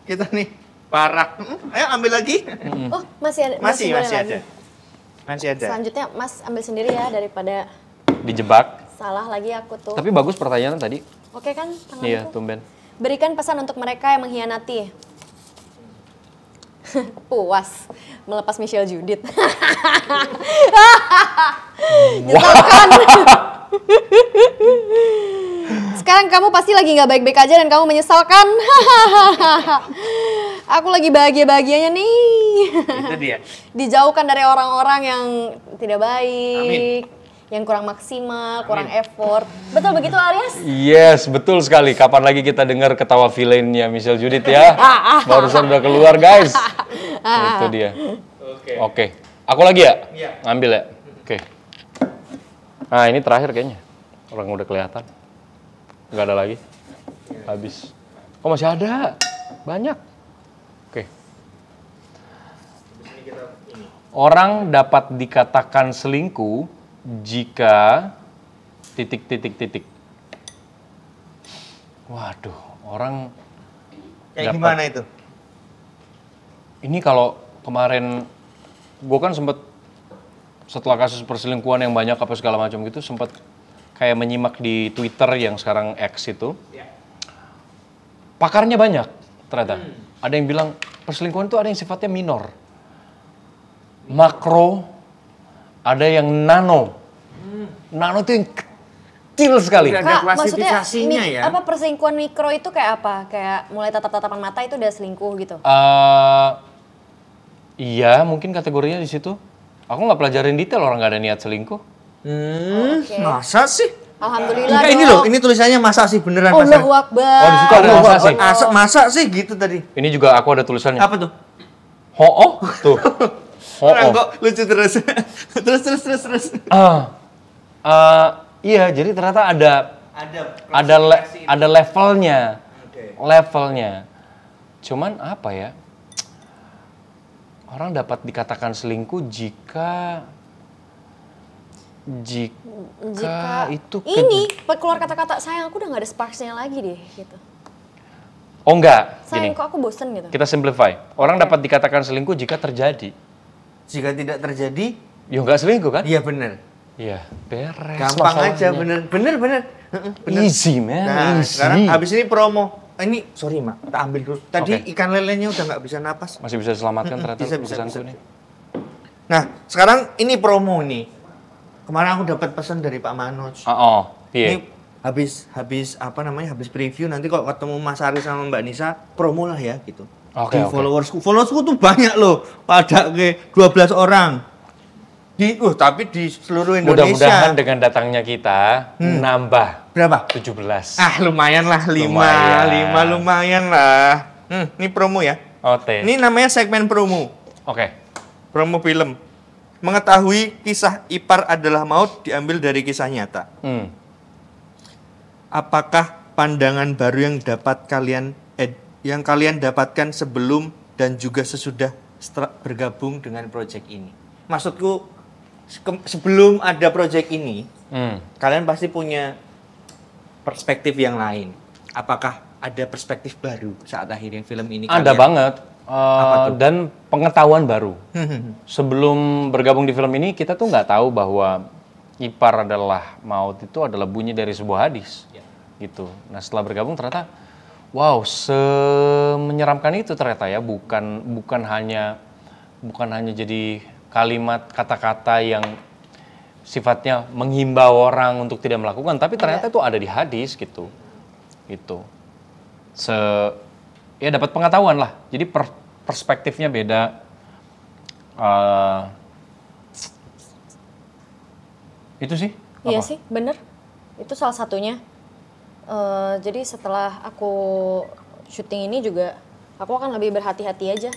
Kita nih parah. Ayo ambil lagi. Oh, masih ada. Masih boleh lagi. ada. Masih ada. Selanjutnya Mas ambil sendiri ya daripada Dijebak. salah lagi aku tuh. Tapi bagus pertanyaan tadi. Oke kan tanganku? Iya, tumben. Berikan pesan untuk mereka yang mengkhianati. Puas melepas Michelle Judith. Nyesalkan. Sekarang kamu pasti lagi nggak baik-baik aja dan kamu menyesalkan. Aku lagi bahagia-bahagianya nih. Itu dia. Dijauhkan dari orang-orang yang tidak baik, Amin. yang kurang maksimal, kurang effort. Betul begitu Aries? Yes, betul sekali. Kapan lagi kita dengar ketawa villainnya Michelle Judith ya? Barusan udah keluar, guys. Itu dia. Oke. Aku lagi ya? Iya. Ngambil ya? Oke. Nah, ini terakhir kayaknya. Orang udah kelihatan. Nggak ada lagi. Habis. Oh, masih ada. Banyak. Oke. Orang dapat dikatakan selingkuh jika titik. Waduh, orang Kayak dapat- gimana itu? Ini kalau kemarin gue kan sempet setelah kasus perselingkuhan yang banyak apa segala macam gitu sempet kayak menyimak di Twitter yang sekarang X itu. Pakarnya banyak ternyata. Ada yang bilang perselingkuhan itu ada yang sifatnya minor, makro, ada yang nano. Nano itu yang kecil sekali. Ada Kak, klasifikasinya maksudnya ya? apa perselingkuhan mikro itu kayak apa? Kayak mulai tatap-tatapan mata itu udah selingkuh gitu? Iya, mungkin kategorinya di situ. Aku nggak pelajarin detail, orang nggak ada niat selingkuh. Oke. Masa sih? Alhamdulillah Enggak, ini dong. loh, ini tulisannya masa sih beneran masa. Allahu Akbar. Oh, di situ ada masa sih. Masa sih gitu tadi. Ini juga aku ada tulisannya. Apa tuh? Ho-oh, tuh. Orang Ho-oh. kok lucu terus. terus. Iya, jadi ternyata ada levelnya. Levelnya. Cuman apa ya? Orang dapat dikatakan selingkuh jika itu ini keluar kata-kata sayang aku udah nggak ada sparksnya lagi deh gitu. Oh enggak, Sayang gini. kok aku bosen gitu. Kita simplify. Orang dapat dikatakan selingkuh jika terjadi. Jika tidak terjadi, Ya enggak selingkuh kan? iya bener. Iya, beres. Gampang aja, masalahnya. bener. Easy, man. Nah, Easy. sekarang habis ini promo. Ini, sorry Mak, kita ambil dulu. Tadi Oke. ikan lelenya udah nggak bisa napas. Masih bisa diselamatkan ternyata Bisa. lukisanku nih. Nah, sekarang ini promo nih. Kemarin aku dapat pesan dari Pak Manoj. Iya. Ini habis habis preview nanti kalau ketemu Mas Aris sama Mbak Nisa promo lah ya gitu. Oke. Followersku tuh banyak loh, pada ke 12 orang. Tapi di seluruh Indonesia. Mudah-mudahan dengan datangnya kita nambah Berapa? 17. Lumayan lah, 5 lumayan lah. Ini promo ya. Ini namanya segmen promo. Oke. Promo film. Mengetahui kisah ipar adalah maut diambil dari kisah nyata. Apakah pandangan baru yang kalian dapatkan sebelum dan juga sesudah bergabung dengan proyek ini? Maksudku sebelum ada proyek ini, kalian pasti punya perspektif yang lain. Apakah ada perspektif baru saat akhirnya film ini? Ada banget. Dan pengetahuan baru. Sebelum bergabung di film ini, kita tuh nggak tahu bahwa ipar adalah maut itu adalah bunyi dari sebuah hadis. Gitu. Nah, setelah bergabung ternyata wow, semenyeramkan itu ternyata ya, bukan hanya jadi kalimat kata-kata yang sifatnya menghimbau orang untuk tidak melakukan, tapi ternyata itu ada di hadis gitu. Gitu. Ya dapat pengetahuan lah. Jadi perspektifnya beda. Itu sih. Iya sih, bener. Itu salah satunya. Jadi setelah aku syuting ini juga, aku akan lebih berhati-hati aja.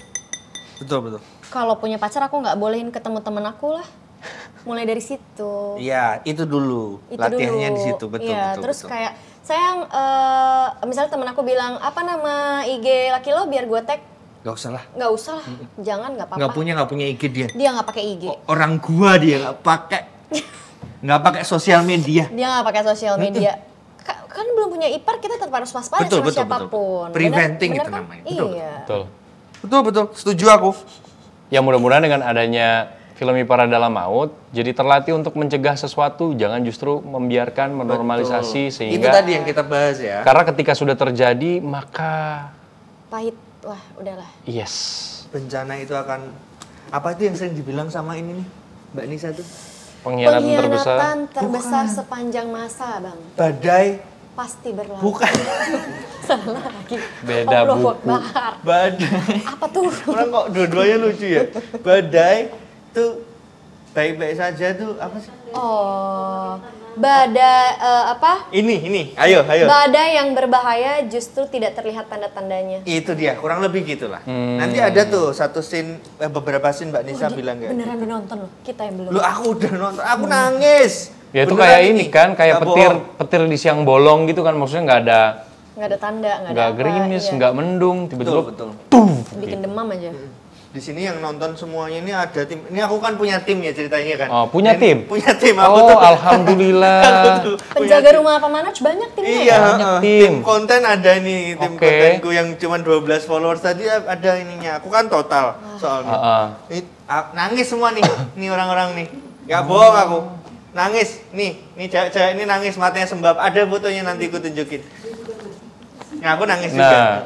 Betul. Kalau punya pacar aku nggak bolehin ketemu temen aku lah. Mulai dari situ. Iya, itu dulu. Latihannya di situ, betul. Iya, terus kayak sayang, misalnya temen aku bilang, apa nama IG laki lo biar gue tag? Gak usah lah. Nggak usah lah, jangan, nggak apa-apa. Nggak punya IG dia. Dia nggak pakai IG. Orang gua dia nggak pakai sosial media. Dia nggak pakai sosial media. Kan belum punya ipar, kita tetap harus waspada sama siapapun. Preventing bener itu kan? namanya. Iya. Betul. Setuju aku. Ya mudah-mudahan dengan adanya film Ipar Adalah Maut, jadi terlatih untuk mencegah sesuatu, jangan justru membiarkan menormalisasi sehingga. Itu tadi yang kita bahas ya. Karena ketika sudah terjadi, maka pahit, wah udahlah. Yes. Bencana itu akan, apa itu yang sering dibilang sama ini nih, Mbak Nisa tuh? Pengkhianatan terbesar sepanjang masa, Bang. Badai pasti berlalu. Bukan. Salah lagi. Beda buku. Badai. Apa tuh? Orang kok dua-duanya lucu ya. Badai tuh baik-baik saja tuh apa sih? Oh, badai apa? Ini, ayo. Badai yang berbahaya justru tidak terlihat tanda-tandanya. Itu dia, kurang lebih gitulah. Nanti ada tuh satu scene, beberapa scene Mbak Nisa bilang kayak. Beneran udah nonton loh, kita yang belum. Lu aku udah nonton, aku nangis. Ya itu kayak ini kan, kayak petir di siang bolong gitu kan, maksudnya nggak ada tanda, nggak gerimis, nggak mendung, tiba-tiba betul. Bikin demam aja. Di sini yang nonton semuanya ini ada tim. Ini aku kan punya tim ya ceritanya kan. Oh, punya tim? Punya tim aku tuh. Alhamdulillah. Penjaga rumah Pak Manoj banyak timnya. Iya, banyak tim konten ada nih, tim Okay. kontenku yang cuma 12 followers tadi ada ininya. Aku kan total soalnya. Nangis semua nih, nih orang-orang nih. Gak bohong aku. Nangis. Nih cewek-cewek ini nangis matanya sembab. Ada fotonya nanti aku tunjukin. Nah, aku nangis juga.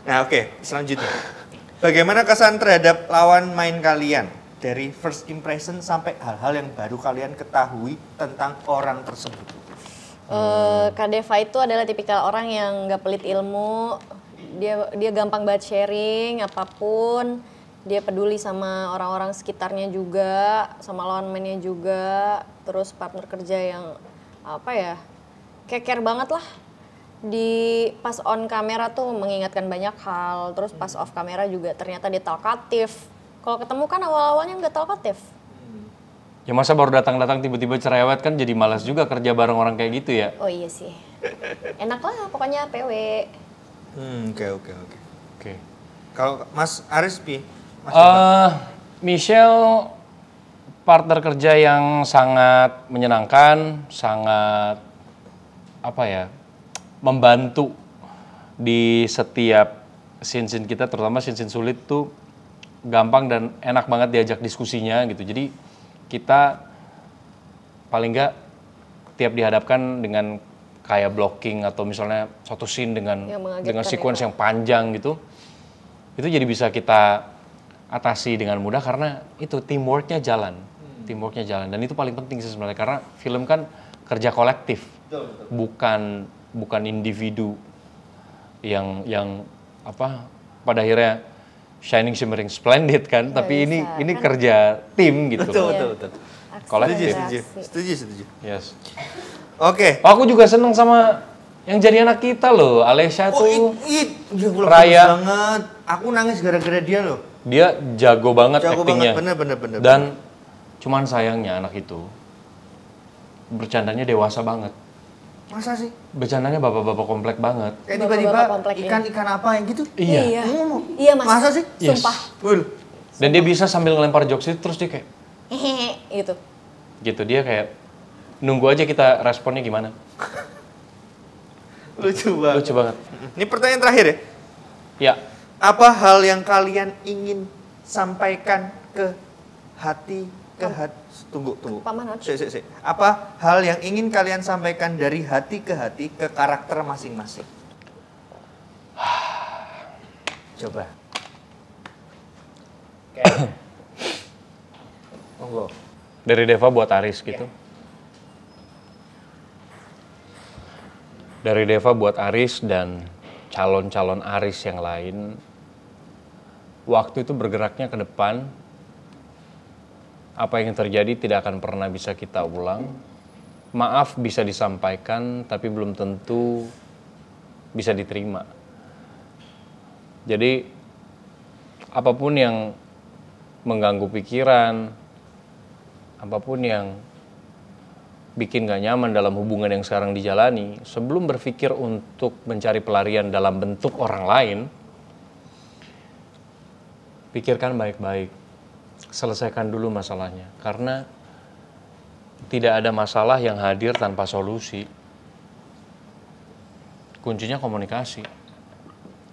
Nah, oke, selanjutnya. Bagaimana kesan terhadap lawan main kalian? Dari first impression sampai hal-hal yang baru kalian ketahui tentang orang tersebut. Kak Deva itu adalah tipikal orang yang gak pelit ilmu. Dia gampang banget sharing apapun. Dia peduli sama orang-orang sekitarnya juga, sama lawan mainnya juga. Terus partner kerja yang apa ya, keker banget lah. Di pas on kamera tuh mengingatkan banyak hal, terus pas off kamera juga ternyata dia talkatif. Kalau ketemu kan awal-awalnya nggak talkatif. Ya masa baru datang-datang tiba-tiba cerewet kan jadi malas juga kerja bareng orang kayak gitu ya. Oh iya sih. Enak lah pokoknya PW. Oke. Kalau Mas Aris Pi? Michelle partner kerja yang sangat menyenangkan, sangat apa ya? Membantu di setiap scene-scene kita, terutama scene-scene sulit tuh gampang dan enak banget diajak diskusinya gitu. Jadi kita paling nggak tiap dihadapkan dengan kayak blocking atau misalnya satu scene dengan sequence yang panjang gitu, itu jadi bisa kita atasi dengan mudah karena itu teamworknya jalan. Teamworknya jalan dan itu paling penting sih sebenarnya karena film kan kerja kolektif. Bukan individu yang apa pada akhirnya shining shimmering splendid kan, tapi ini kerja tim gitu. Betul. Kolektif. Setuju. Yes. Oke. Aku juga seneng sama yang jadi anak kita loh, Alessia tuh. Raya banget. Aku nangis gara-gara dia loh. Dia jago banget aktingnya. Bener. Dan cuman sayangnya anak itu bercandanya dewasa banget. Masa sih? Bercandanya bapak-bapak komplek banget. Kayak tiba-tiba ikan apa yang gitu? Iya. Iya mas. Masa sih? Sumpah. Dan dia bisa sambil ngelempar jokes itu terus dia kayak Hehehe, gitu. gitu, dia kayak nunggu aja kita responnya gimana. Lucu banget. Ini pertanyaan terakhir ya? Ya. Apa hal yang kalian ingin sampaikan ke hati Tunggu. Pak Manoj. Sik. Apa hal yang ingin kalian sampaikan dari hati ke karakter masing-masing? Coba. Monggo. Dari Deva buat Aris gitu. Dari Deva buat Aris dan calon-calon Aris yang lain. Waktu itu bergeraknya ke depan. Apa yang terjadi tidak akan pernah bisa kita ulang. Maaf bisa disampaikan, tapi belum tentu bisa diterima. Jadi, apapun yang mengganggu pikiran, apapun yang bikin gak nyaman dalam hubungan yang sekarang dijalani, sebelum berpikir untuk mencari pelarian dalam bentuk orang lain, pikirkan baik-baik. Selesaikan dulu masalahnya, karena tidak ada masalah yang hadir tanpa solusi. Kuncinya komunikasi.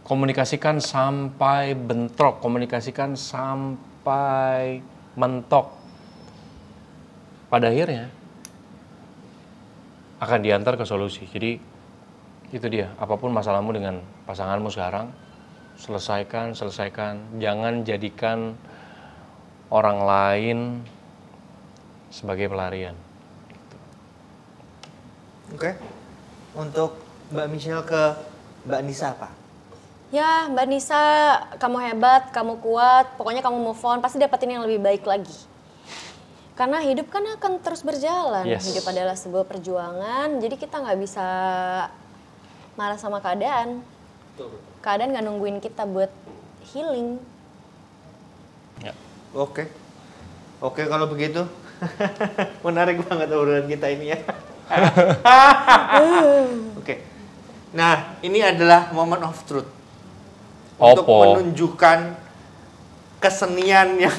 Komunikasikan sampai bentrok, komunikasikan sampai mentok. Pada akhirnya akan diantar ke solusi. Jadi itu dia, apapun masalahmu dengan pasanganmu sekarang, selesaikan. Jangan jadikan orang lain sebagai pelarian. Oke. Untuk Mbak Michelle ke Mbak Nisa apa? Ya Mbak Nisa, kamu hebat, kamu kuat, pokoknya kamu move on, pasti dapetin yang lebih baik lagi. Karena hidup kan akan terus berjalan. Yes. Hidup adalah sebuah perjuangan, jadi kita nggak bisa marah sama keadaan. Keadaan nggak nungguin kita buat healing. Ya. Oke kalau begitu. Menarik banget obrolan kita ini ya. Oke. Nah, ini adalah moment of truth. Untuk menunjukkan kesenian yang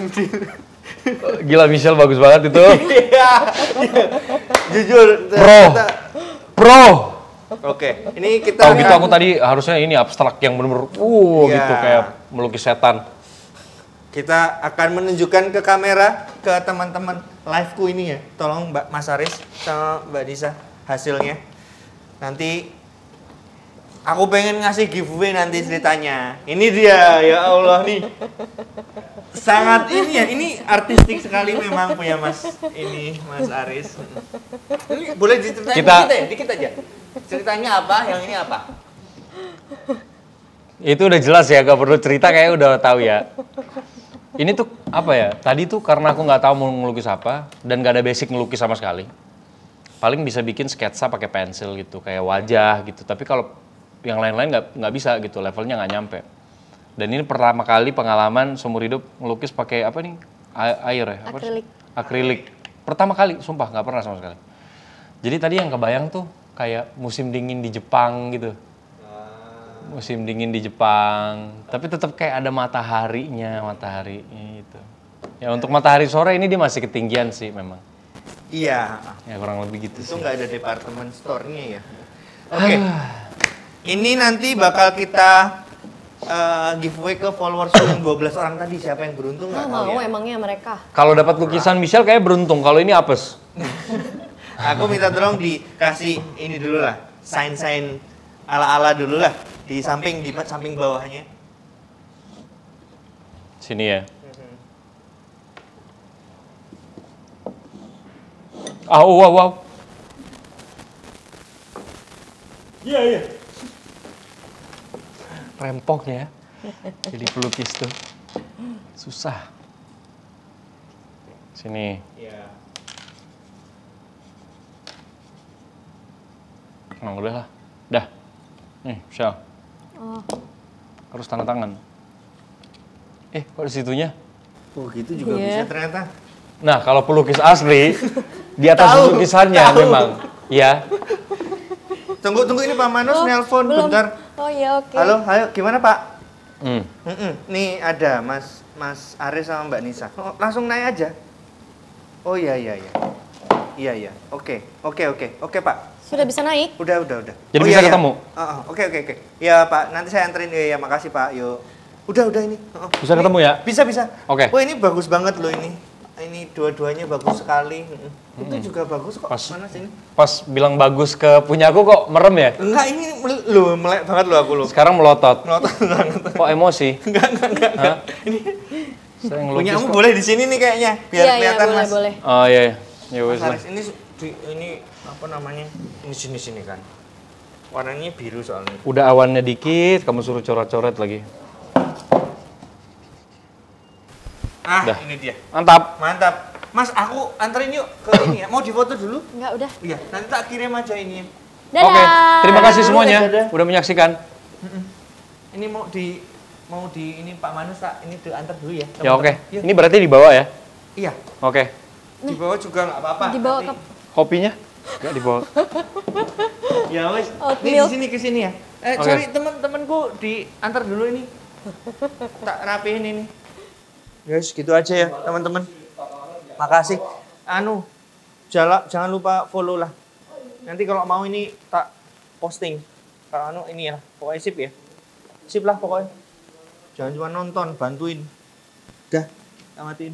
Gila, Michelle bagus banget itu. Iya. Jujur. Pro. Oke, ini kita Tahu gitu aku tadi harusnya ini abstrak yang bener-bener gitu kayak melukis setan. Kita akan menunjukkan ke kamera, ke teman-teman live-ku ini ya. Tolong Mbak Mas Aris sama Mbak Nisa hasilnya. Nanti aku pengen ngasih giveaway nanti ceritanya. Ini dia, ya Allah nih. Sangat ini ya, ini artistik sekali memang punya Mas Aris. Ini boleh diceritain dikit aja. Ceritanya apa, yang ini apa? Itu udah jelas ya, gak perlu cerita kayak udah tahu ya. Ini tuh apa ya, tadi tuh karena aku nggak tahu mau ngelukis apa dan gak ada basic ngelukis sama sekali. Paling bisa bikin sketsa pakai pensil gitu, kayak wajah gitu. Tapi kalau yang lain-lain nggak bisa gitu, levelnya nggak nyampe. Dan ini pertama kali pengalaman seumur hidup ngelukis pakai apa nih, air ya? Akrilik. Pertama kali, sumpah nggak pernah sama sekali. Jadi tadi yang kebayang tuh kayak musim dingin di Jepang gitu. Musim dingin di Jepang, tapi tetap kayak ada mataharinya gitu. Ya untuk matahari sore ini dia masih ketinggian sih memang. Iya. Ya kurang lebih gitu sih. Itu nggak ada departemen store-nya ya. Oke. Ini nanti bakal kita giveaway ke followers yang 12 orang tadi. Siapa yang beruntung nggak tahu mau ya. emangnya mereka. Kalau dapat lukisan Michelle kayak beruntung. Kalau ini apes. Aku minta tolong dikasih ini dulu lah, sign ala-ala dulu lah. Di samping bawahnya. Sini ya. Wow. Iya. Rempong ya. Jadi pelukis tuh. Susah. Sini. Iya. Nah, udah lah. Dah. Nih, Shell. Oh. Harus tanda tangan. Kok di situnya? Oh gitu juga Iya. bisa ternyata. Nah, kalau pelukis asli, di atas Tahu, lukisannya tahu. memang. Ya. Tunggu ini Pak Manus nelpon belum. bentar. Oh iya, oke. Halo, gimana Pak? Hmm. Nih ada Mas Aris sama Mbak Nisa. Oh, langsung naik aja. Oh iya. Iya. Oke Pak. Sudah bisa naik? Udah. Jadi Oh, bisa iya. ketemu? Oke. Ya Pak, nanti saya anterin ya. Makasih Pak. Yuk. Udah ini. Bisa ketemu ya? Bisa. Oke. Oh ini bagus banget loh ini. Ini dua-duanya bagus sekali. Itu juga bagus kok. Mana sini? Pas bilang bagus ke punya aku kok merem ya? Enggak, ini melek banget loh aku loh. Sekarang melotot. Melotot banget. Kok emosi? Enggak. Ini Saya ngelukis punyamu kok. boleh di sini nih kayaknya, biar Iya, kelihatan Mas. boleh. Oh iya. Ya Mas wes lah. Aris, ini apa namanya? Ini sini kan. Warnanya biru soalnya. Udah awannya dikit, kamu suruh coret-coret lagi. Dah. Ini dia. Mantap. Mas, aku anterin yuk ke ini ya. Mau difoto dulu? Enggak, udah. Iya, nanti tak kirim aja ini. Dadah. Oke, terima kasih Dadah. semuanya Dadah. udah menyaksikan. Ini mau di ini Pak Manus tak ini diantar dulu ya. Ya oke. Yuk. Ini berarti dibawa ya? Iya, Oke. di bawah juga nggak apa-apa. Dibawa Nanti- ke Kopinya? Enggak dibawa. Ya wes. Oatmeal. Nih ke sini ya. Oke. Sorry teman-temanku diantar dulu ini. Tak rapihin ini. Guys, gitu aja ya teman-teman. Makasih. Jangan lupa follow lah. Nanti kalau mau ini tak posting. Kalau ini ya, pokoknya sip ya. Sip lah pokoknya. Jangan cuma nonton, bantuin. Dah, tamatin.